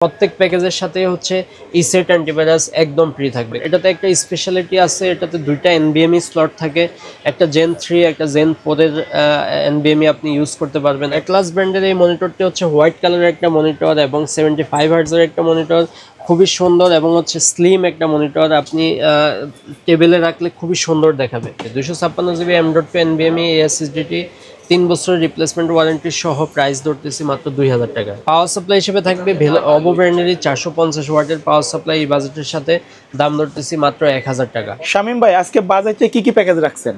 প্রত্যেক প্যাকেজের সাথে হচ্ছে ইসেট অ্যান্টিভাইরাস একদম ফ্রি থাকবে। এটাতে একটা স্পেশালিটি আছে, এটাতে দুইটা এনবিএমই স্লট থাকে, একটা জেন 3 একটা জেন 4 এর এনবিএমই আপনি ইউজ করতে পারবেন। অ্যাটলাস ব্র্যান্ডের এই মনিটরটি হচ্ছে হোয়াইট কালারের একটা মনিটর এবং 75 হার্টজের একটা মনিটর, খুবই সুন্দর এবং হচ্ছে স্লিম একটা মনিটর। আপনি টেবিলে রাখলে খুবই সুন্দর দেখাবে। 256 জিবি M.2 এনবিএমই এসএসডিটি 3 বছরের রিপ্লেসমেন্ট ওয়ারেন্টি সহ প্রাইস ধরতেছি মাত্র 2000 টাকা। পাওয়ার সাপ্লাই হিসেবে থাকবে অবো ব্র্যান্ডেরই 450 ওয়াটের পাওয়ার সাপ্লাই। এই বাজেটের সাথে দাম ধরতেছি মাত্র 1000 টাকা। শামীম ভাই, আজকে বাজেটে কি কি প্যাকেজ রাখছেন?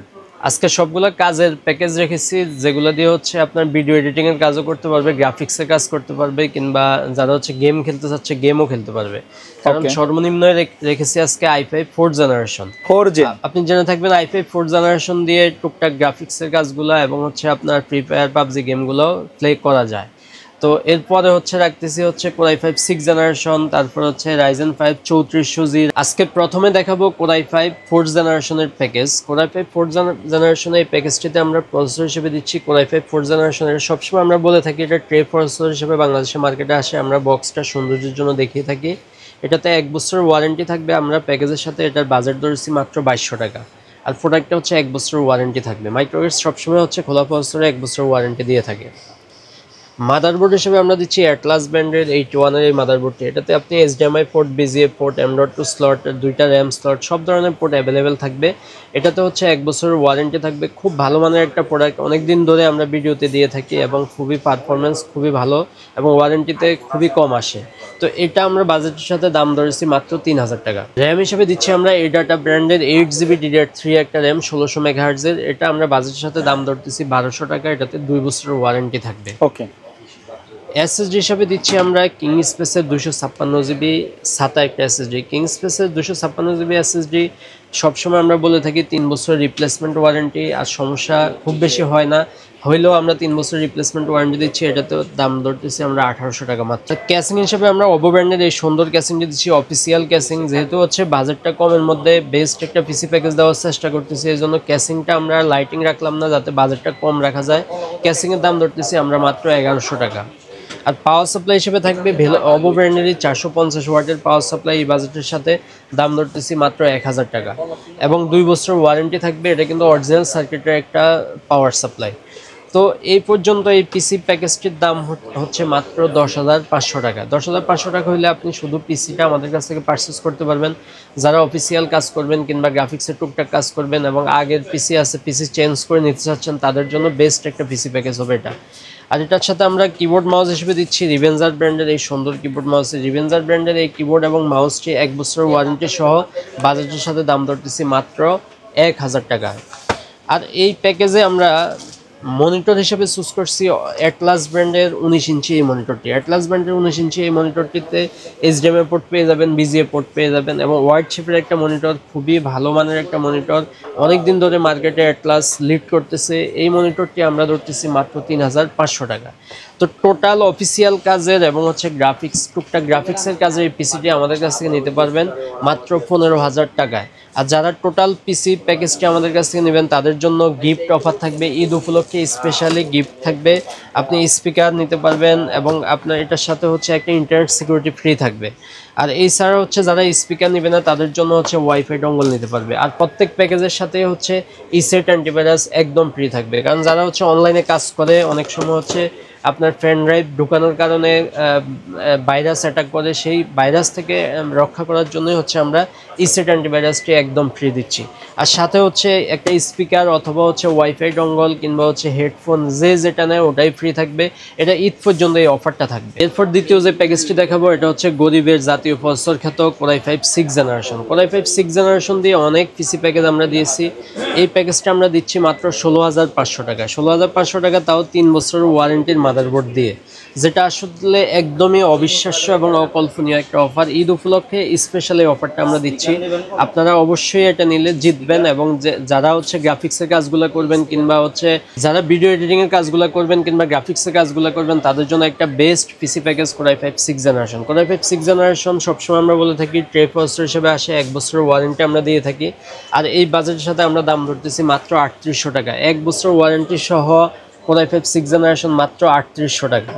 আজকে সবগুলো কাজের প্যাকেজ রেখেছি, যেগুলো দিয়ে হচ্ছে আপনার ভিডিও এডিটিং এর কাজও করতে পারবে, গ্রাফিক্সের কাজ করতে পারবে, কিংবা যারা হচ্ছে গেম খেলতে চাচ্ছে গেমও খেলতে পারবে। কারণ সর্বনিম্ন রেখেছি আজকে i5 4th জেনারেশন। আপনি জেনে থাকবেন i5 4th জেনারেশন দিয়ে টুকটাক গ্রাফিক্সের কাজগুলো এবং হচ্ছে আপনার ফ্রি ফায়ার পাবজি গেমগুলো প্লে করা যায়। তো এরপরে হচ্ছে রাখতেছি হচ্ছে Core i5 6th জেনারেশন, তারপর হচ্ছে Ryzen 5 3400G। আজকে প্রথমে দেখাবো Core i5 4th জেনারেশনের প্যাকেজ। Core i5 4th জেনারেশনের এই প্যাকেজটিতে আমরা প্রসেসর হিসেবে দিচ্ছি Core i5 4th জেনারেশনের। সবসময় আমরা বলে থাকি এটা ট্রে প্রসেসর হিসেবে বাংলাদেশে মার্কেটে আসে, আমরা বক্সটা সৌন্দর্যের জন্য দেখিয়ে থাকি। এটাতে 1 বছরের ওয়ারেন্টি থাকবে। আমরা প্যাকেজের সাথে এটার বাজেট ধরেছি মাত্র 2200 টাকা। আর প্রোডাক্টটা হচ্ছে 1 বছরের ওয়ারেন্টি থাকবে। মাইক্রোওয়েভ সবসময় হচ্ছে খোলা প্রসেসরে 1 বছরের ওয়ারেন্টি দিয়ে থাকে। মাদারবোর্ড হিসেবে আমরা দিচ্ছি অ্যাটলাস ব্র্যান্ডের 81 এর এই মাদারবোর্ডটি। এটাতে আপনি HDMI port, VGA port, M.2 slot, দুইটা র্যাম স্লট, সব ধরনের পোর্ট অ্যাভেলেবেল থাকবে। এটাতে হচ্ছে 1 বছরের ওয়ারেন্টি থাকবে। খুব ভালো মানের একটা প্রোডাক্ট, অনেক দিন ধরে আমরা ভিডিওতে দিয়ে থাকি এবং খুবই পারফরমেন্স খুবই ভালো এবং ওয়ারেন্টিতে খুবই কম আসে। তো এটা আমরা বাজেটের সাথে দাম ধরেছি মাত্র 3000 টাকা। র্যাম হিসেবে দিচ্ছি আমরা এডাটা ব্র্যান্ডের 8GB DDR3 একটা র্যাম 1600 মেগাহার্টজের। এটা আমরা বাজেটের সাথে দাম ধরতেছি 1200 টাকা। এটাতে 2 বছরের ওয়ারেন্টি থাকবে। ওকে। এসএসডি হিসাবে দিচ্ছি আমরা কিং স্পেসের 256GB SATA একটা এসএসডি। কিং স্পেসের 256GB এসএসডি সবসময় আমরা বলে থাকি 3 বছরের রিপ্লেসমেন্ট ওয়ারেন্টি, আর সমস্যা খুব বেশি হয় না, হইলেও আমরা 3 বছরের রিপ্লেসমেন্ট ওয়ারেন্টি দিচ্ছি। এটাতে দাম ধরতেছি আমরা 1800 টাকা মাত্র। ক্যাসিং হিসেবে আমরা ওভো ব্র্যান্ডের এই সুন্দর ক্যাসিংটি দিচ্ছি, অফিসিয়াল ক্যাসিং। যেহেতু হচ্ছে বাজেটটা কমের মধ্যে বেস্ট একটা পিসি প্যাকেজ দেওয়ার চেষ্টা করতেছি, এই জন্য ক্যাসিংটা আমরা লাইটিং রাখলাম না, যাতে বাজেটটা কম রাখা যায়। ক্যাসিংয়ের দাম ধরতেছি আমরা মাত্র 1100 টাকা। আর পাওয়ার সাপ্লাই হিসেবে থাকবে ওভো ব্র্যান্ডেরই 450 ওয়াটের পাওয়ার সাপ্লাই। এই বাজেটের সাথে দাম ধরতেছি মাত্র 1000 টাকা এবং 2 বছরের ওয়ারেন্টি থাকবে। এটা কিন্তু অরিজিনাল সার্কিটের একটা পাওয়ার সাপ্লাই। তো এই পর্যন্ত এই পিসি প্যাকেজটির দাম হচ্ছে মাত্র 10,500 টাকা। 10,500 টাকা হলে আপনি শুধু পিসিটা আমাদের কাছ থেকে পারচেস করতে পারবেন। যারা অফিসিয়াল কাজ করবেন কিংবা গ্রাফিক্সের টুকটাক কাজ করবেন এবং আগের পিসি আছে, পিসি চেঞ্জ করে নিতে চাচ্ছেন, তাদের জন্য বেস্ট একটা পিসি প্যাকেজ হবে এটা। আর এটার সাথে আমরা কিবোর্ড মাউস হিসেবে দিচ্ছি রিভেঞ্জার ব্র্যান্ডের এই সুন্দর কিবোর্ড মাউস। রিভেঞ্জার ব্র্যান্ডের এই কিবোর্ড এবং মাউসটি 1 বছরের ওয়ারেন্টি সহ বাজেটের সাথে দাম ধরতেছি মাত্র 1000 টাকা। আর এই প্যাকেজে আমরা মনিটর হিসেবে চুজ করছি অ্যাটলাস ব্র্যান্ডের 19 ইঞ্চি এই মনিটরটি। অ্যাটলাস ব্র্যান্ডের 19 ইঞ্চি এই মনিটরটিতে এইচডিএমআই পোর্ট পেয়ে যাবেন, বিজিএ পোর্ট পেয়ে যাবেন এবং ওয়াইড শেপের একটা মনিটর, খুবই ভালো মানের একটা মনিটর। অনেক দিন ধরে মার্কেটে অ্যাটলাস লিড করতেছে। এই মনিটরটি আমরা ধরতেছি মাত্র 3500 টাকা। তো টোটাল অফিসিয়াল কাজের এবং হচ্ছে গ্রাফিক্স টুকটাক গ্রাফিক্সের কাজের এই পিসিটি আমাদের কাছ থেকে নিতে পারবেন মাত্র 15,000 টাকায়। আর যারা টোটাল পিসি প্যাকেজটি আমাদের কাছ থেকে নেবেন তাদের জন্য গিফট অফার থাকবে। ঈদ উপলক্ষে স্পেশালি গিফট থাকবে। আপনি স্পিকার নিতে পারবেন এবং আপনার এটার সাথে হচ্ছে একটা ইন্টারনেট সিকিউরিটি ফ্রি থাকবে। আর এছাড়া হচ্ছে যারা স্পিকার নেবে না তাদের জন্য হচ্ছে ওয়াইফাই ডঙ্গল নিতে পারবে। আর প্রত্যেক প্যাকেজের সাথে হচ্ছে ইসেট অ্যান্টিভাইরাস একদম ফ্রি থাকবে। কারণ যারা হচ্ছে অনলাইনে কাজ করে, অনেক সময় হচ্ছে আপনার ফ্যান ড্রাইভ ঢুকানোর কারণে ভাইরাস অ্যাটাক করে, সেই ভাইরাস থেকে রক্ষা করার জন্যই হচ্ছে আমরা ইসেট অ্যান্টিভাইরাসটি একদম ফ্রি দিচ্ছি। আর সাথে হচ্ছে একটা স্পিকার অথবা হচ্ছে ওয়াইফাই ডঙ্গল কিংবা হচ্ছে হেডফোন যেটা নেয় ওটাই ফ্রি থাকবে। এটা ঈদ পর্যন্ত এই অফারটা থাকবে। এরপর দ্বিতীয় যে প্যাকেজটি দেখাবো এটা হচ্ছে গরিবের জাতীয় প্রসেসর খ্যাত Core i5 6th generation. Core i5 6th generation দিয়ে অনেক পিসি প্যাকেজ আমরা দিয়েছি। এই প্যাকেজটা আমরা দিচ্ছি মাত্র 16,500 টাকা। 16,500 টাকা, তাও 3 বছরের ওয়ারেন্টির মাদারবোর্ড দিয়ে, যেটা আসলে একদমই অবিশ্বাস্য এবং অকল্পনীয় একটা অফার। ঈদ উপলক্ষে স্পেশালি অফারটা আমরা দিচ্ছি। আপনারা অবশ্যই এটা নিলে জিতবেন এবং যারা হচ্ছে গ্রাফিক্সের কাজগুলো করবেন কিংবা হচ্ছে যারা ভিডিও এডিটিংয়ের কাজগুলো করবেন কিংবা গ্রাফিক্সের কাজগুলো করবেন তাদের জন্য একটা best PC package Core i5 6th generation. Core i5 6th generation সবসময় আমরা বলে থাকি ট্রে প্রসেসর হিসেবে আসে, 1 বছরের ওয়ারেন্টি আমরা দিয়ে থাকি। আর এই বাজেটের সাথে আমরা দাম ধরতেছি মাত্র 3800 টাকা। 1 বছর ওয়ারেন্টি সহ Core i5 6th জেনারেশন মাত্র 3800 টাকা।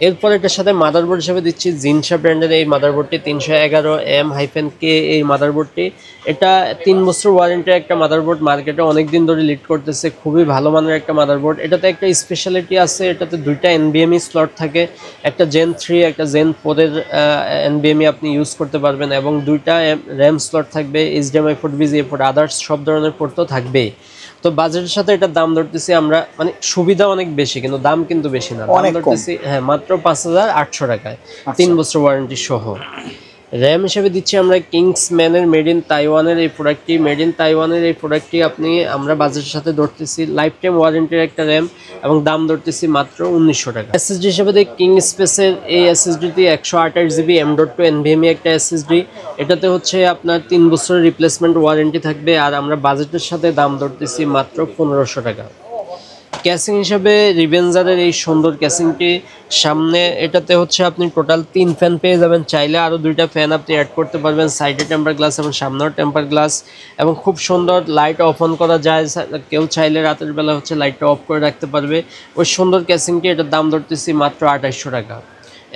এরপর এটার সাথে মাদারবোর্ড হিসেবে দিচ্ছি জিনসা ব্র্যান্ডের এই মাদারবোর্ডটি 311M-K এই মাদারবোর্ডটি। এটা 3 বছর ওয়ারেন্টির একটা মাদারবোর্ড, মার্কেটে অনেক দিন ধরে লিড করতেছে, খুবই ভালো মানের একটা মাদারবোর্ড। এটাতে একটা স্পেশালিটি আছে, এটাতে দুইটা NVMe স্লট থাকে, একটা Gen 3 একটা Gen 4 এর NVMe আপনি ইউজ করতে পারবেন এবং দুইটা RAM স্লট থাকবে, HDMI port, VGA port, others সব ধরনের পোর্ট তো থাকবেই। তো বাজেটের সাথে এটার দাম ধরতেছি আমরা, মানে সুবিধা অনেক বেশি কিন্তু দাম কিন্তু বেশি না, দাম ধরতেছি হ্যাঁ মাত্র 5800 টাকায় 3 বছর ওয়ারেন্টি সহ। র্যাম হিসেবে দিচ্ছি আমরা কিংসম্যানের মেড ইন তাইওয়ানের এই প্রোডাক্টটি। মেড ইন তাইওয়ানের এই প্রোডাক্টটি আমরা বাজেটের সাথে ধরতেছি লাইফ টাইম ওয়ারেন্টির একটা র্যাম এবং দাম ধরতেছি মাত্র 1900 টাকা। এসএসডি হিসেবে দিই কিং স্পেসের এই এসএসডিটি 128GB M.2 NVMe একটা এসএসডি। এটাতে হচ্ছে আপনার 3 বছরের রিপ্লেসমেন্ট ওয়ারেন্টি থাকবে আর আমরা বাজেটের সাথে দাম ধরতেছি মাত্র 1500 টাকা। ক্যাসিং হিসাবে রিভেঞ্জারের এই সুন্দর ক্যাসিংটি সামনে, এটাতে হচ্ছে আপনি টোটাল 3 ফ্যান পেয়ে যাবেন, চাইলে আরও 2টা ফ্যান আপনি অ্যাড করতে পারবেন, সাইডে টেম্পার গ্লাস এবং সামনেও টেম্পার গ্লাস এবং খুব সুন্দর লাইট অফ অন করা যায়, কেউ চাইলে রাতের বেলা হচ্ছে লাইটটা অফ করে রাখতে পারবে। ওই সুন্দর ক্যাসিংটি এটার দাম ধরতেছি মাত্র 2800 টাকা।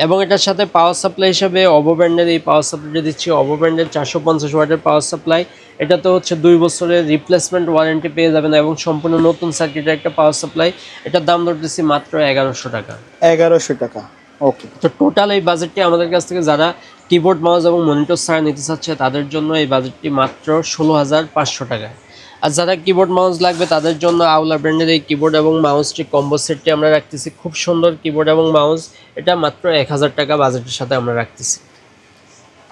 এবং এটার সাথে পাওয়ার সাপ্লাই হিসাবে অবো ব্র্যান্ডের এই পাওয়ার সাপ্লাইটা দিচ্ছি, অবো ব্র্যান্ডের 450 ওয়াটের পাওয়ার সাপ্লাই। এটাতে হচ্ছে 2 বছরের রিপ্লেসমেন্ট ওয়ারেন্টি পেয়ে যাবেন এবং সম্পূর্ণ নতুন সার্কিটের একটা পাওয়ার সাপ্লাই। এটার দাম ধরতেছি মাত্র 1100 টাকা। 1100 টাকা, ওকে। তো টোটাল এই বাজেটটি আমাদের কাছ থেকে যারা কিবোর্ড মাউস এবং মনিটর ছাড়া নিতে চাচ্ছে তাদের জন্য এই বাজেটটি মাত্র 16500 টাকায়। আর যারা কিবোর্ড মাউস লাগবে তাদের জন্য আউলা ব্র্যান্ডের এই কিবোর্ড এবং মাউসটি কম্বো সেটটি আমরা রাখতেছি, খুব সুন্দর কিবোর্ড এবং মাউস, এটা মাত্র 1000 টাকা বাজেটের সাথে আমরা রাখতেছি।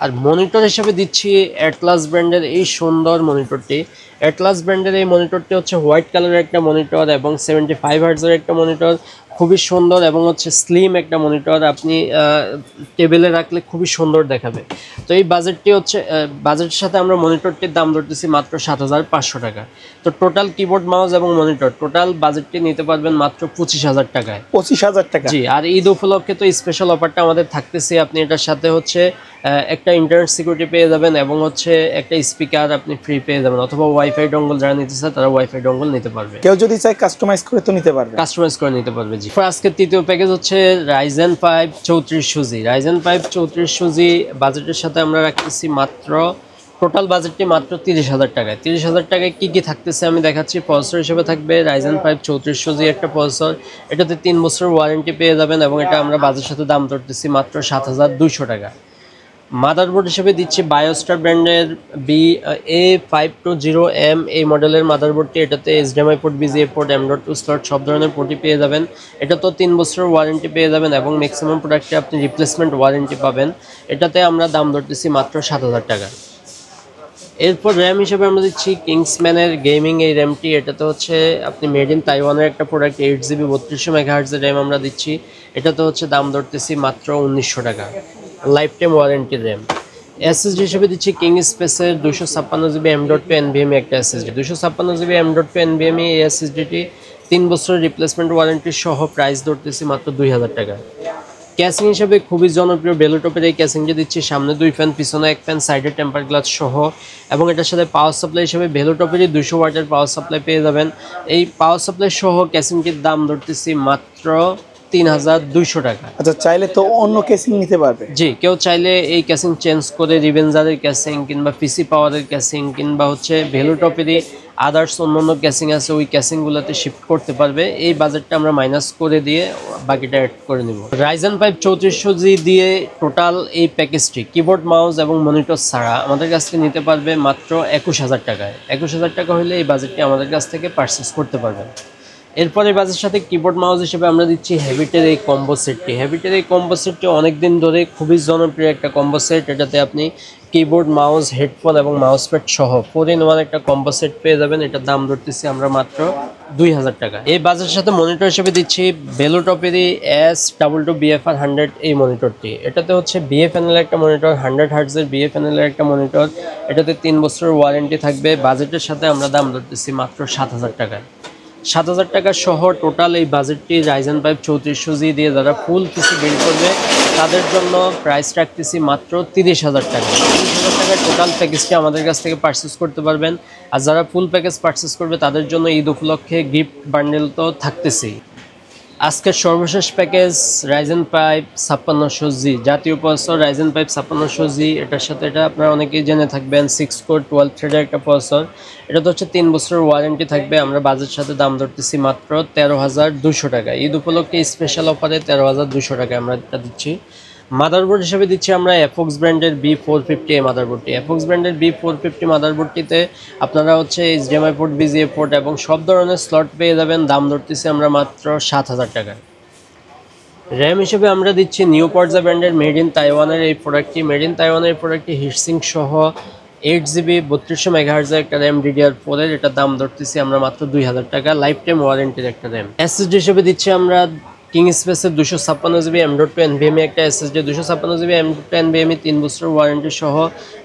আর মনিটর হিসেবে দিচ্ছি অ্যাটলাস ব্র্যান্ডের এই সুন্দর মনিটরটি। অ্যাটলাস ব্র্যান্ডের এই মনিটরটি হচ্ছে হোয়াইট কালারের একটা মনিটর এবং 75 হার্টজের একটা মনিটর, খুবই সুন্দর এবং হচ্ছে স্লিম একটা মনিটর, আপনি টেবিলে রাখলে খুবই সুন্দর দেখাবে। তো এই বাজেটটি হচ্ছে বাজেটের সাথে আমরা মনিটরটির দাম ধরতেছি মাত্র 7500 টাকা। তো টোটাল কিবোর্ড মাউস এবং মনিটর টোটাল বাজেটটি নিতে পারবেন মাত্র 25000 টাকায়। 25000 টাকা, জি। আর ঈদ উপলক্ষে তো স্পেশাল অফারটা আমাদের থাকতেছে, আপনি এটার সাথে হচ্ছে একটা ইন্টারনেট সিকিউরিটি পেয়ে যাবেন এবং হচ্ছে একটা স্পিকার আপনি ফ্রি পেয়ে যাবেন, অথবা ওয়াইফাই ডঙ্গল যারা নিতে চায় তারা ওয়াইফাই ডঙ্গল নিতে পারবে। কেউ যদি চায় কাস্টমাইজ করে তো নিতে পারবে, কাস্টমাইজ করে নিতে পারবে। জি। আজকের তৃতীয় প্যাকেজ হচ্ছে Ryzen 5 3400G। Ryzen 5 3400G বাজেটের সাথে আমরা রাখতেছি মাত্র, টোটাল বাজেটটি মাত্র 30000 টাকায়। 30000 টাকায় কী কী থাকতেছে আমি দেখাচ্ছি। প্রসেসর হিসেবে থাকবে Ryzen 5 3400G একটা প্রসেসর, এটাতে 3 বছরের ওয়ারেন্টি পেয়ে যাবেন এবং এটা আমরা বাজেটের সাথে দাম ধরতেছি মাত্র 7200 টাকা। মাদারবোর্ড হিসেবে দিচ্ছি বায়োস্টার ব্র্যান্ডের A520M এই মডেলের মাদারবোর্ডটি। এটাতে HDMI port, VGA port, M.2 slot সব ধরনের পোর্টই পেয়ে যাবেন। এটা তো 3 বছরের ওয়ারেন্টি পেয়ে যাবেন এবং ম্যাক্সিমাম প্রোডাক্টে আপনি রিপ্লেসমেন্ট ওয়ারেন্টি পাবেন। এটাতে আমরা দাম ধরতেছি মাত্র 7000 টাকা। এরপর র্যাম হিসেবে আমরা দিচ্ছি কিংসম্যানের গেমিং এই র্যামটি। এটাতে হচ্ছে আপনি মেড ইন তাইওয়ানের একটা প্রোডাক্ট, 8GB 3200 মেগাহার্টজের র্যাম আমরা দিচ্ছি। এটাতে হচ্ছে দাম ধরতেছি মাত্র 1900 টাকা, life time warranty RAM. SSD হিসেবে দিচ্ছি কিং স্পেসের 256GB M.2 NVMe একটা এসএসডি। 256GB M.2 NVMe এই এসএসডিটি 3 বছরের রিপ্লেসমেন্ট ওয়ারেন্টি সহ প্রাইস ধরতেছি মাত্র 2000 টাকা। ক্যাসিং হিসেবে খুবই জনপ্রিয় বেলোটপের এই ক্যাসিংটি দিচ্ছি, সামনে 2 ফ্যান, পিছনে 1 ফ্যান, সাইডে টেম্পার গ্লাস সহ এবং এটার সাথে পাওয়ার সাপ্লাই হিসেবে বেলোটপেরই 200 ওয়াটের পাওয়ার সাপ্লাই পেয়ে যাবেন। এই পাওয়ার সাপ্লাই সহ ক্যাসিংটির দাম ধরতেছি মাত্র 3200 টাকা। আচ্ছা, চাইলে তো অন্য কেসিং নিতে পারবে। জি, কেউ চাইলে এই ক্যাসিং চেঞ্জ করে রিভেঞ্জারের ক্যাসিং কিংবা পিসি পাওয়ারের ক্যাসিং কিংবা হচ্ছে ভেলোটপেরই আদার্স অন্যান্য ক্যাসিং আছে ওই ক্যাসিংগুলোতে শিফট করতে পারবে। এই বাজেটটা আমরা মাইনাস করে দিয়ে বাকিটা অ্যাড করে নিব। Ryzen 5 3400G দিয়ে টোটাল এই প্যাকেজটি কিবোর্ড মাউস এবং মনিটর ছাড়া আমাদের কাছ থেকে নিতে পারবে মাত্র 21000 টাকায়। 21000 টাকা হলে এই বাজেটটি আমাদের কাছ থেকে পারচেস করতে পারবেন। এরপরে বাজেটের সাথে কিবোর্ড মাউস হিসেবে আমরা দিচ্ছি হ্যাবিটের এই কম্বো সেটটি। হ্যাবিটের এই কম্বো সেটটি অনেকদিন ধরে খুবই জনপ্রিয় একটা কম্বো সেট। এটাতে আপনি কিবোর্ড, মাউস, হেডফোন এবং মাউস প্যাড সহ 4-in-1 একটা কম্বো সেট পেয়ে যাবেন। এটার দাম ধরতেছি আমরা মাত্র 2000 টাকা। এই বাজেটের সাথে মনিটর হিসেবে দিচ্ছি বেলোটপেরই S22BFR 100 এই মনিটরটি। এটাতে হচ্ছে BFNL একটা মনিটর, 100 হার্টজের BFNL একটা মনিটর। এটাতে 3 বছরের ওয়ারেন্টি থাকবে। বাজেটের সাথে আমরা দাম ধরতেছি মাত্র 7000 টাকায়। 7000 টাকা সহ টোটাল এই বাজেটটি Ryzen 5 3400G দিয়ে যারা ফুল পিসি বিল্ড করবে তাদের জন্য প্রাইস রাখতেছি মাত্র 30000 টাকা। 30000 টাকার টোটাল প্যাকেজটি আমাদের কাছ থেকে পারচেস করতে পারবেন। আর যারা ফুল প্যাকেজ পারচেস করবে তাদের জন্য ঈদ উপলক্ষে গিফট বান্ডেল তো থাকতেছেই। আজকের সর্বশেষ প্যাকেজ রাইজেন 5600G জাতীয় প্রসেসর রাইজেন 5600G, এটার সাথে এটা আপনারা অনেকেই জেনে থাকবেন 6 কোর 12 থ্রেডের একটা প্রসেসর। এটা তো হচ্ছে 3 বছরের ওয়ারেন্টি থাকবে। আমরা বাজেটের সাথে দাম ধরতেছি মাত্র 13,200 টাকা। ঈদ উপলক্ষে স্পেশাল অফারে 13,200 টাকা আমরা এটা দিচ্ছি। মাদারবোর্ড হিসেবে দিচ্ছি আমরা এফওক্স ব্র্যান্ডের B450 মাদারবোর্ডটি। এফওক্স ব্র্যান্ডের B450 মাদারবোর্ডটিতে আপনারা হচ্ছে HDMI পোর্ট, BGA পোর্ট এবং সব ধরনের স্লট পেয়ে যাবেন। দাম ধরতেছি আমরা মাত্র 7,000 টাকা। র্যাম হিসেবে আমরা দিচ্ছি নিউ পর্জা ব্র্যান্ডের মেড ইন তাইওয়ানের এই প্রোডাক্টটি। মেড ইন তাইওয়ানের এই প্রোডাক্টটি হিটসিং সহ 8GB 3200 মেগাহার্জের একটা র্যাম DDR4 এর। এটার দাম ধরতেছি আমরা মাত্র 2,000 টাকা, লাইফ টাইম ওয়ারেন্টির একটা র্যাম। SSD হিসেবে দিচ্ছি আমরা কিং স্পেসের 256GB M.2 NVMe একটা SSD, 256GB M.2 NVMe 3 বছর ওয়ারেন্টি সহ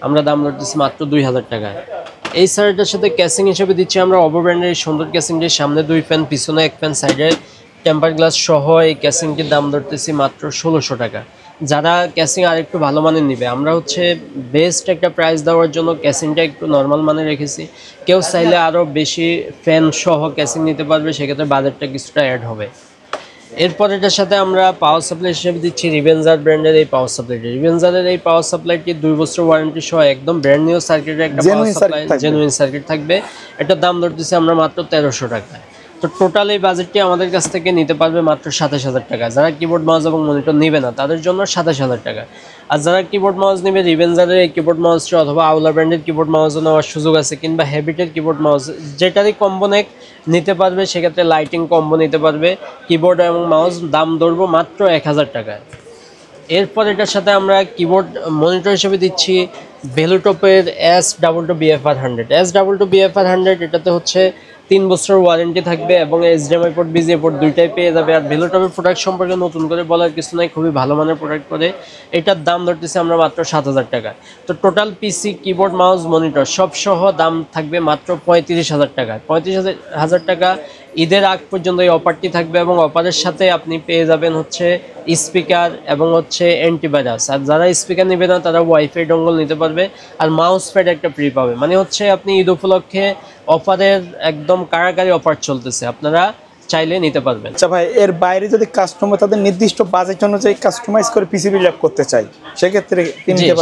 আমরা দাম ধরতেছি মাত্র 2,000 টাকায়। এই সাইডটার সাথে ক্যাসিং হিসেবে দিচ্ছি আমরা অবো ব্র্যান্ডের এই সুন্দর ক্যাসিংটির, সামনে 2 ফ্যান, পিছনে 1 ফ্যান, সাইডে টেম্পার গ্লাস সহ এই ক্যাসিংটির দাম ধরতেছি মাত্র 1,600 টাকা। যারা ক্যাসিং আর একটু ভালো মানের নিবে, আমরা হচ্ছে বেস্ট একটা প্রাইস দেওয়ার জন্য ক্যাসিংটা একটু নর্মাল মানে রেখেছি। কেউ চাইলে আরও বেশি ফ্যান সহ ক্যাসিং নিতে পারবে, সেক্ষেত্রে বাজেটটা কিছুটা অ্যাড হবে। এরপর এটার সাথে আমরা পাওয়ার সাপ্লাই হিসেবে দিচ্ছি রিভেঞ্জার ব্র্যান্ডের এই পাওয়ার সাপ্লাইটি। রিভেঞ্জারের এই পাওয়ার সাপ্লাইটি 2 বছর ওয়ারেন্টি সহ একদম ব্র্যান্ড নিউ সার্কিটের একটা পাওয়ার সাপ্লাই, জেনুইন সার্কিট থাকবে। এটার দাম ধরতেছি আমরা মাত্র 1300 টাকা। তো টোটাল এই বাজেটটি আমাদের কাছ থেকে নিতে পারবে মাত্র 27,000 টাকা। যারা কিবোর্ড মাউস এবং মনিটর নেবে না তাদের জন্য 27,000 টাকা। আর যারা কিবোর্ড মাউস নেবে, রিভেঞ্জারের এই কিবোর্ড মাউসটি অথবা আউলা ব্র্যান্ডের কিবোর্ড মাউসও নেওয়ার সুযোগ আছে, কিংবা হ্যাবিটের কিবোর্ড মাউস যেটারই কম্বো নিতে পারবে, সেক্ষেত্রে লাইটিং কম্বো নিতে পারবে। কিবোর্ড এবং মাউস দাম ধরবো মাত্র 1,000 টাকায়। এরপর এটার সাথে আমরা কিবোর্ড মনিটর হিসেবে দিচ্ছি ভেলুটপের S22BFR100। S22BFR100 এটাতে হচ্ছে 3 বছর ওয়ারেন্টি থাকবে এবং HDMI পোর্ট, BGA পোর্ট দুইটাই পেয়ে যাবে। আর ভেলুটপের প্রোডাক্ট সম্পর্কে নতুন করে বলার কিছু নাই, খুবই ভালো মানের প্রোডাক্ট করে। এটার দাম ধরতেছি আমরা মাত্র 7,000 টাকা। তো টোটাল পিসি, কিবোর্ড, মাউস, মনিটর সব সহ দাম থাকবে মাত্র 35,000 টাকা। 35,000 টাকা ঈদের আগ পর্যন্ত এই অফারটি থাকবে এবং অফারের সাথে আপনি পেয়ে যাবেন হচ্ছে স্পিকার এবং হচ্ছে অ্যান্টিভাইরাস। আর যারা স্পিকার নেবে না তারা ওয়াইফাই ডঙ্গল নিতে পারবে, আর মাউস প্যাড একটা ফ্রি পাবে। মানে হচ্ছে আপনি ঈদ উপলক্ষে অফারের একদম কারাকারি অফার চলতেছে, আপনারা চাইলে নিতে পারবেন। আচ্ছা ভাই, এর বাইরে যদি কাস্টমার তাদের নির্দিষ্ট বাজেট অনুযায়ী কাস্টমাইজ করে পিসি বিল্ড আপ করতে চাই, সেক্ষেত্রে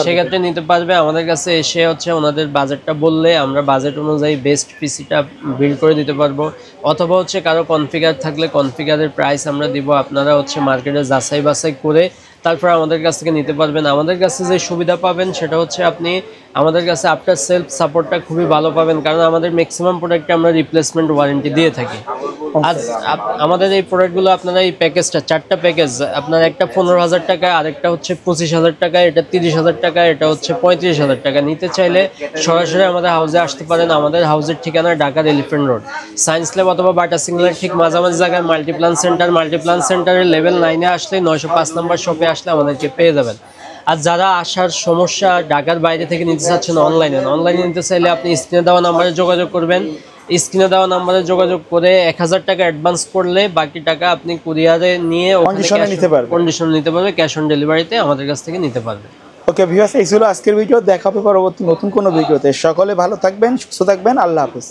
সেক্ষেত্রে নিতে পারবে। আমাদের কাছে এসে হচ্ছে ওনাদের বাজেটটা বললে আমরা বাজেট অনুযায়ী বেস্ট পিসিটা বিল্ড করে দিতে পারবো। অথবা হচ্ছে কারো কনফিগার থাকলে কনফিগারের প্রাইস আমরা দিব, আপনারা হচ্ছে মার্কেটে যাচাই বাছাই করে তারপর আমাদের কাছ থেকে নিতে পারবেন। আমাদের কাছে যে সুবিধা পাবেন সেটা হচ্ছে আপনি আমাদের কাছে আফটার সেলফ সাপোর্টটা খুবই ভালো পাবেন, কারণ আমাদের ম্যাক্সিমাম প্রোডাক্টে আমরা রিপ্লেসমেন্ট ওয়ারেন্টি দিয়ে থাকি। আজ আমাদের এই প্রোডাক্টগুলো আপনারা এই প্যাকেজটা 4টা প্যাকেজ, আপনার একটা 15,000 টাকা, আরেকটা হচ্ছে 25,000 টাকা, এটা 30,000 টাকা, এটা হচ্ছে 35,000 টাকা। নিতে চাইলে সরাসরি আমাদের হাউসে আসতে পারেন। আমাদের হাউসের ঠিকানা ঢাকার এলিফ্যান্ট রোড, সায়েন্স ল্যাব অথবা বাটা সিগন্যালের ঠিক মাঝামাঝি জায়গায় মাল্টিপ্লান সেন্টার। মাল্টিপ্লান সেন্টারের লেভেল 9-এ আসলে 905 নম্বর শপে আসলে আমাদেরকে পেয়ে যাবেন। আর যারা আসার সমস্যা, ঢাকার বাইরে থেকে নিতে চাচ্ছেন অনলাইনে নিতে চাইলে আপনি স্ক্রিনে দেওয়া নাম্বারে যোগাযোগ করবেন। স্ক্রিনে দেওয়া নাম্বারে যোগাযোগ করে 1,000 টাকা অ্যাডভান্স করলে বাকি টাকা আপনি কুরিয়ারে নিয়ে কন্ডিশনে নিতে পারবে, ক্যাশ অন ডেলিভারিতে আমাদের কাছ থেকে নিতে পারবে। ওকে ভিউয়ার্স, এই ছিল আজকের ভিডিও। দেখা হবে পরবর্তী নতুন কোনো ভিডিওতে। সকলে ভালো থাকবেন, সুস্থ থাকবেন। আল্লাহ হাফেজ।